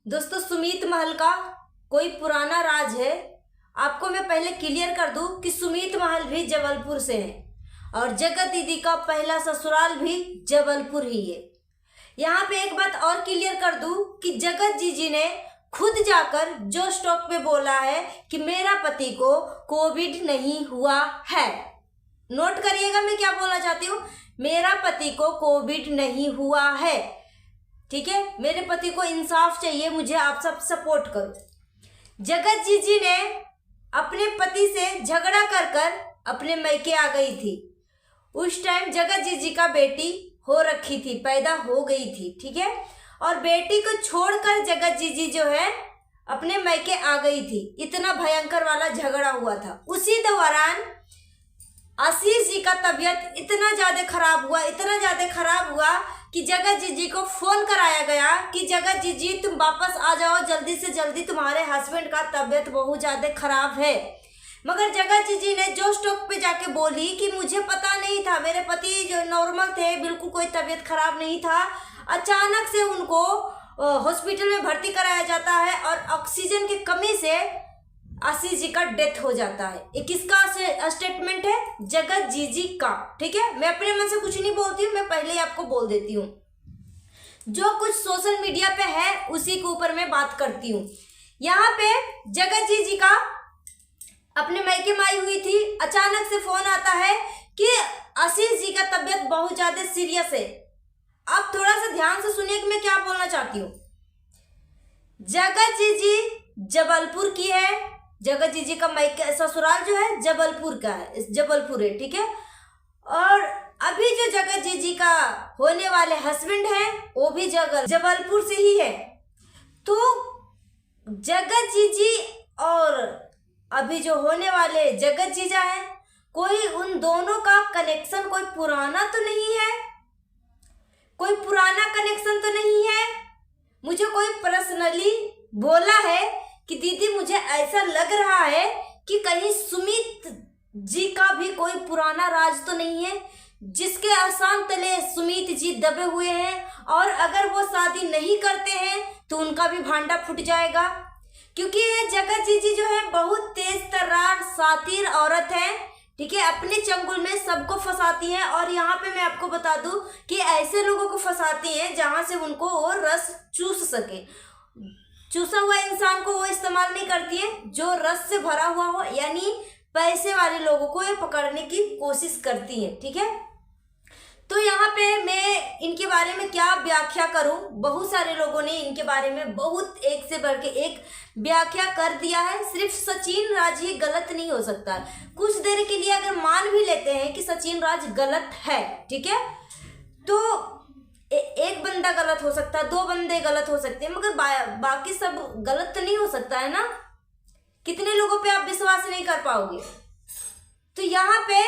दोस्तों, सुमीत महल का कोई पुराना राज है। आपको मैं पहले क्लियर कर दूं कि सुमीत महल भी जबलपुर से है और जगत दीदी का पहला ससुराल भी जबलपुर ही है। यहाँ पे एक बात और क्लियर कर दूं कि जगत जीजी ने खुद जाकर जो स्टॉक पे बोला है कि मेरा पति को कोविड नहीं हुआ है। नोट करिएगा मैं क्या बोलना चाहती हूँ, मेरा पति को कोविड नहीं हुआ है। ठीक है, मेरे पति को इंसाफ चाहिए, मुझे आप सब सपोर्ट करो। जगत जीजी ने अपने पति से झगड़ा कर कर अपने मैके आ गई थी। उस टाइम जगत जीजी का बेटी हो रखी थी, पैदा हो गई थी। ठीक है, और बेटी को छोड़कर जगत जीजी जो है अपने मैके आ गई थी। इतना भयंकर वाला झगड़ा हुआ था। उसी दौरान आशीष जी का तबीयत इतना ज्यादा खराब हुआ कि जगत जीजी को फोन कराया गया कि जगत जीजी तुम वापस आ जाओ, जल्दी से जल्दी, तुम्हारे हस्बैंड का तबीयत बहुत ज्यादा खराब है। मगर जगत जीजी ने जो स्टॉक पे जाके बोली कि मुझे पता नहीं था, मेरे पति जो नॉर्मल थे, बिल्कुल कोई तबीयत खराब नहीं था। अचानक से उनको हॉस्पिटल में भर्ती कराया जाता है और ऑक्सीजन की कमी से आशीष जी का डेथ हो जाता है। ये किसका स्टेटमेंट है? जगत जीजी का। ठीक है, मैं अपने मन से कुछ नहीं बोलती हूँ, मैं पहले ही आपको बोल देती हूँ। जो कुछ सोशल मीडिया पे है उसी के ऊपर मैं बात करती हूँ। यहाँ पे जगत जीजी का अपने मैके में आई हुई थी, अचानक से फोन आता है कि आशीष जी का तबीयत बहुत ज्यादा सीरियस है। आप थोड़ा सा ध्यान से सुनिए कि मैं क्या बोलना चाहती हूँ। जगत जीजी जबलपुर की है, जगत जीजी का मैके ससुराल जो है जबलपुर का है, जबलपुर है। ठीक है, और अभी जो जगत जीजी का होने वाले हस्बैंड है वो भी जबलपुर से ही है। तो जगत जीजी और अभी जो होने वाले जगत जीजा है, कोई उन दोनों का कनेक्शन कोई पुराना तो नहीं है, कोई पुराना कनेक्शन तो नहीं है। मुझे कोई पर्सनली बोला है कि दीदी मुझे ऐसा लग रहा है कि कहीं सुमित जी का भी कोई पुराना राज तो नहीं है, जिसके आसान तले सुमित जी दबे हुए हैं, और अगर वो शादी नहीं करते हैं तो उनका भी भांडा फूट जाएगा। क्योंकि ये जगत जीजी जो है बहुत तेज तर्रार शातिर औरत है। ठीक है, अपने चंगुल में सबको फंसाती हैं, और यहाँ पे मैं आपको बता दूं कि ऐसे लोगों को फंसाती हैं जहां से उनको वो रस चूस सके। चूसा हुआ इंसान को वो इस्तेमाल नहीं करती है, जो रस से भरा हुआ हो, यानी पैसे वाले लोगों को ये पकड़ने की कोशिश करती है। ठीक है, तो यहाँ पे मैं इनके बारे में क्या व्याख्या करूं। बहुत सारे लोगों ने इनके बारे में बहुत एक से बढ़ के एक व्याख्या कर दिया है। सिर्फ सचिन राज ही गलत नहीं हो सकता। कुछ देर के लिए अगर मान भी लेते हैं कि सचिन राज गलत है, ठीक है, तो एक बंदा गलत हो सकता है, दो बंदे गलत हो सकते हैं, मगर बाकी सब गलत तो नहीं हो सकता है ना। कितने लोगों पे आप विश्वास नहीं कर पाओगे। तो यहाँ पे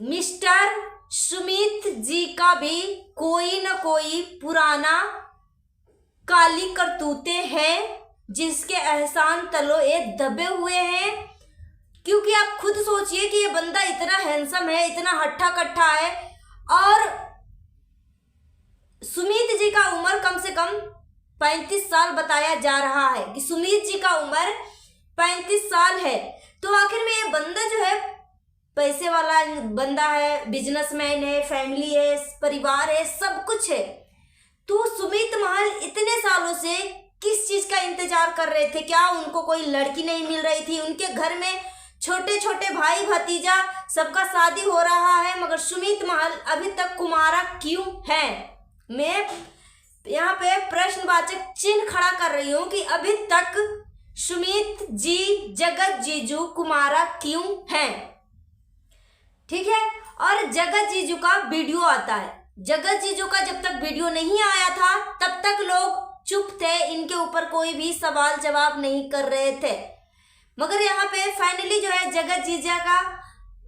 मिस्टर सुमित जी का भी कोई ना कोई पुराना काली करतूते हैं, जिसके एहसान तलो ये दबे हुए हैं। क्योंकि आप खुद सोचिए कि ये बंदा इतना हैंडसम है, इतना हट्टा कट्टा है, और सुमित जी का उम्र कम से कम 35 साल बताया जा रहा है कि सुमित जी का उम्र 35 साल है। तो आखिर में ये बंदा जो है पैसे वाला बंदा है, बिजनेसमैन है, फैमिली है, परिवार है, सब कुछ है। तो सुमित महल इतने सालों से किस चीज का इंतजार कर रहे थे? क्या उनको कोई लड़की नहीं मिल रही थी? उनके घर में छोटे छोटे भाई भतीजा सबका शादी हो रहा है, मगर सुमित महल अभी तक कुमारा क्यों है? मैं यहाँ पे प्रश्नवाचक चिन्ह खड़ा कर रही हूँ कि अभी तक सुमित जी जगत जीजू कुमारा क्यों हैं? ठीक है, और जगत जीजू का वीडियो आता है। जगत जीजू का जब तक वीडियो नहीं आया था तब तक लोग चुप थे, इनके ऊपर कोई भी सवाल जवाब नहीं कर रहे थे। मगर यहाँ पे फाइनली जो है जगत जीजा का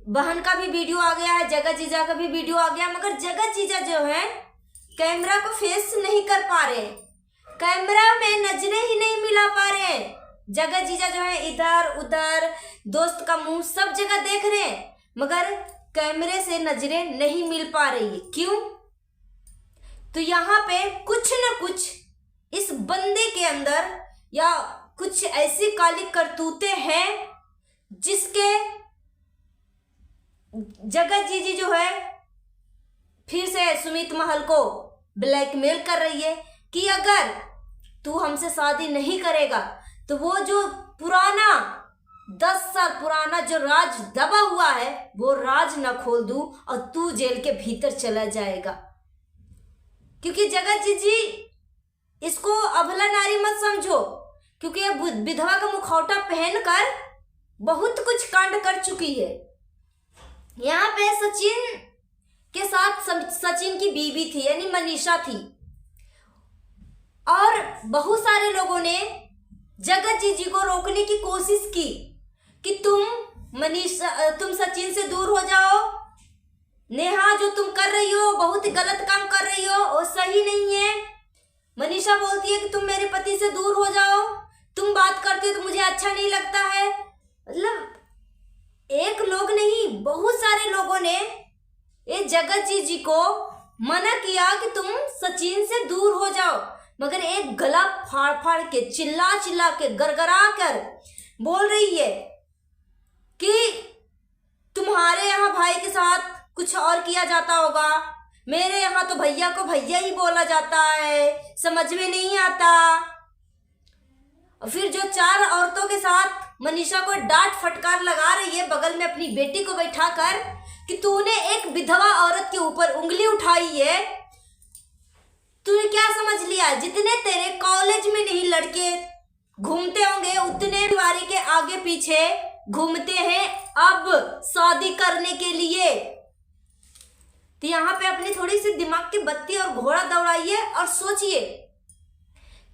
बहन का भी वीडियो आ गया है, जगत जीजा का भी वीडियो आ गया, मगर जगत जीजा जो है कैमरा को फेस नहीं कर पा रहे, कैमरा में नजरें ही नहीं मिला पा रहे। जगत जीजा जो है इधर उधर दोस्त का मुंह सब जगह देख रहे हैं, मगर कैमरे से नजरें नहीं मिल पा रही है। क्यों? तो यहाँ पे कुछ न कुछ इस बंदे के अंदर या कुछ ऐसी काली करतूतें हैं जिसके जगत जीजी जो है फिर से सुमित महल को ब्लैकमेल कर रही है कि अगर तू हमसे शादी नहीं करेगा तो वो जो पुराना 10 साल पुराना जो राज दबा हुआ है वो राज न खोल दूं और तू जेल के भीतर चला जाएगा। क्योंकि जगत जीजी इसको अबला नारी मत समझो, क्योंकि ये विधवा का मुखौटा पहनकर बहुत कुछ कांड कर चुकी है। यहाँ पे सचिन के साथ सचिन की बीवी थी यानी मनीषा थी, और बहुत सारे लोगों ने जगत जीजी को रोकने की कोशिश की कि तुम सचिन से दूर हो जाओ, नेहा जो तुम कर रही हो बहुत गलत काम कर रही हो और सही नहीं है। मनीषा बोलती है कि तुम मेरे पति से दूर हो जाओ, तुम बात करते हो तो मुझे अच्छा नहीं लगता है। मतलब एक लोग नहीं बहुत सारे लोगों ने ये जगत जीजी को मना किया कि तुम सचिन से दूर हो जाओ, मगर एक गला फाड़ फाड़ के चिल्ला चिल्ला के गरगरा कर बोल रही है कि तुम्हारे यहाँ भाई के साथ कुछ और किया जाता होगा, मेरे यहाँ तो भैया को भैया ही बोला जाता है, समझ में नहीं आता। और फिर जो 4 औरतों के साथ मनीषा को डांट फटकार लगा रही है बगल में अपनी बेटी को बैठाकर कि तूने एक विधवा औरत के ऊपर उंगली उठाई है, तूने क्या समझ लिया? जितने तेरे कॉलेज में नहीं लड़के घूमते होंगे उतने दीवारी के आगे पीछे घूमते हैं अब शादी करने के लिए। तो यहाँ पे अपनी थोड़ी सी दिमाग की बत्ती और घोड़ा दौड़ाइए और सोचिए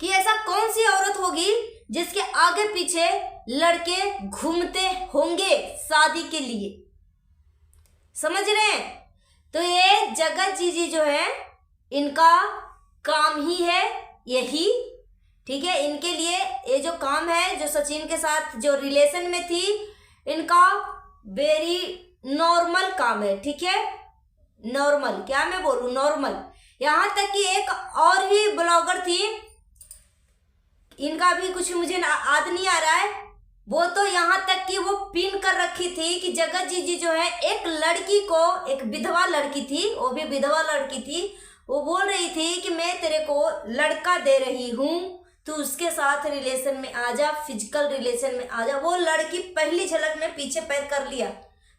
कि ऐसा कौन सी औरत होगी जिसके आगे पीछे लड़के घूमते होंगे शादी के लिए। समझ रहे हैं? तो ये जगत जीजी जो है इनका काम ही है यही, ठीक है। इनके लिए ये जो काम है, जो सचिन के साथ जो रिलेशन में थी, इनका वेरी नॉर्मल काम है, ठीक है। नॉर्मल क्या मैं बोलूं, नॉर्मल। यहाँ तक कि एक और भी ब्लॉगर थी, इनका भी कुछ मुझे याद नहीं आ रहा है, वो तो यहाँ तक कि वो पिन कर रखी थी कि जगत जीजी जो है एक लड़की को, एक विधवा लड़की थी, वो भी विधवा लड़की थी, वो बोल रही थी कि मैं तेरे को लड़का दे रही हूँ, तू उसके साथ रिलेशन में आ जा, फिजिकल रिलेशन में आ जा। वो लड़की पहली झलक में पीछे पैर कर लिया।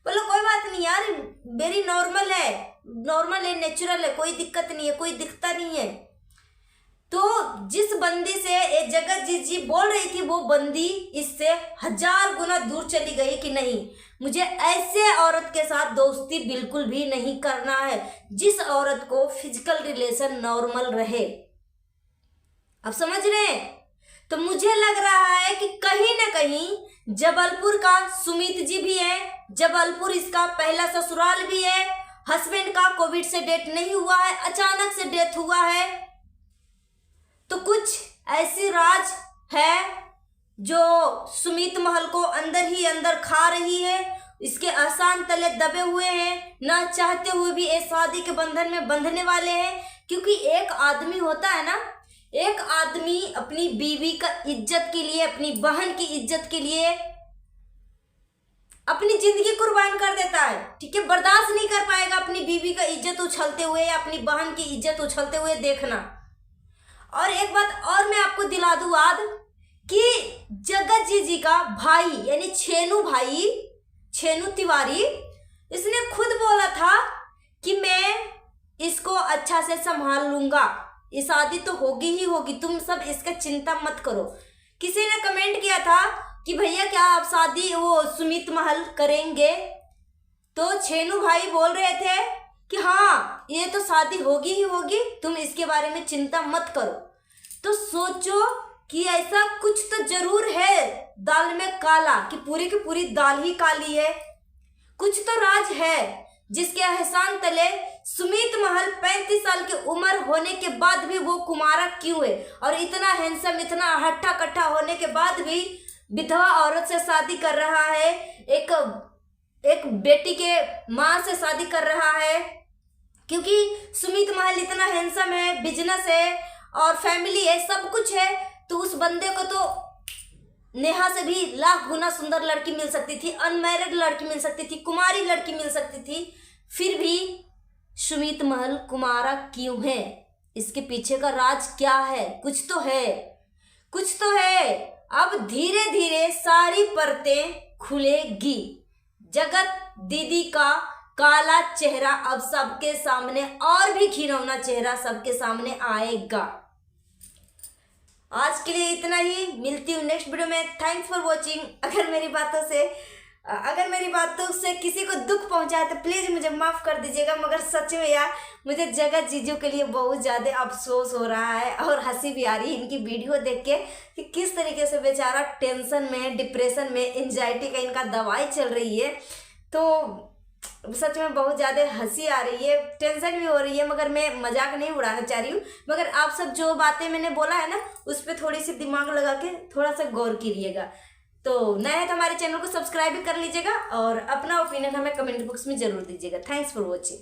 बोलो कोई बात नहीं यार, वेरी नॉर्मल है, नॉर्मल है, नेचुरल है, कोई दिक्कत नहीं है, कोई दिखता नहीं है। तो जिस बंदी से ये जगत जीजी बोल रही थी वो बंदी इससे 1000 गुना दूर चली गई कि नहीं, मुझे ऐसे औरत के साथ दोस्ती बिल्कुल भी नहीं करना है जिस औरत को फिजिकल रिलेशन नॉर्मल रहे। अब समझ रहे हैं? तो मुझे लग रहा है कि कहीं ना कहीं जबलपुर का सुमित जी भी है, जबलपुर इसका पहला ससुराल भी है। हस्बैंड का कोविड से डेथ नहीं हुआ है, अचानक से डेथ हुआ है। तो कुछ ऐसी राज है जो सुमित महल को अंदर ही अंदर खा रही है, इसके आसान तले दबे हुए हैं, ना चाहते हुए भी इस शादी के बंधन में बंधने वाले हैं। क्योंकि एक आदमी होता है ना, एक आदमी अपनी बीवी का इज्जत के लिए, अपनी बहन की इज्जत के लिए अपनी जिंदगी कुर्बान कर देता है, ठीक है। बर्दाश्त नहीं कर पाएगा अपनी बीवी का इज्जत उछलते हुए या अपनी बहन की इज्जत उछलते हुए देखना। और एक बात और मैं आपको दिला दूं याद कि जगत जीजी का भाई यानी छेनू भाई, छेनू तिवारी, इसने खुद बोला था कि मैं इसको अच्छा से संभाल लूंगा, ये शादी तो होगी ही होगी, तुम सब इसका चिंता मत करो। किसी ने कमेंट किया था कि भैया क्या आप शादी वो सुमित महल करेंगे, तो छेनू भाई बोल रहे थे कि हाँ ये तो शादी होगी ही होगी, तुम इसके बारे में चिंता मत करो। तो सोचो कि ऐसा कुछ तो जरूर है दाल में काला, कि पूरी की पूरी दाल ही काली है। कुछ तो राज है जिसके एहसान तले सुमित महल 35 साल की उम्र होने के बाद भी वो कुमारा क्यों है, और इतना हैंडसम, इतना हट्टा कट्टा होने के बाद भी विधवा औरत से शादी कर रहा है, एक बेटी के माँ से शादी कर रहा है। क्योंकि सुमित महल इतना हैंडसम है, बिजनेस है और फैमिली है, सब कुछ है, तो उस बंदे को तो नेहा से भी लाख गुना सुंदर लड़की मिल सकती थी, अनमैरिड लड़की मिल सकती थी, कुमारी लड़की मिल सकती थी, फिर भी सुमित महल कुमारा क्यों है? इसके पीछे का राज क्या है? कुछ तो है, कुछ तो है। अब धीरे धीरे सारी परतें खुलेगी। जगत दीदी का काला चेहरा अब सबके सामने, और भी घिनौना चेहरा सबके सामने आएगा। आज के लिए इतना ही, मिलती हूँ नेक्स्ट वीडियो में। Thanks for watching. अगर मेरी बातों से किसी को दुख पहुंचा है तो प्लीज़ मुझे माफ़ कर दीजिएगा, मगर सच में यार मुझे जगत जीजू के लिए बहुत ज़्यादा अफसोस हो रहा है और हंसी भी आ रही है इनकी वीडियो देख के कि किस तरीके से बेचारा टेंशन में, डिप्रेशन में, एंजाइटी का इनका दवाई चल रही है। तो सच में बहुत ज़्यादा हंसी आ रही है, टेंशन भी हो रही है, मगर मैं मजाक नहीं उड़ाना चाह रही हूँ। मगर आप सब जो बातें मैंने बोला है ना, उस पर थोड़ी सी दिमाग लगा के थोड़ा सा गौर कीजिएगा। तो नया है तो हमारे चैनल को सब्सक्राइब भी कर लीजिएगा और अपना ओपिनियन हमें कमेंट बॉक्स में जरूर दीजिएगा। Thanks for watching.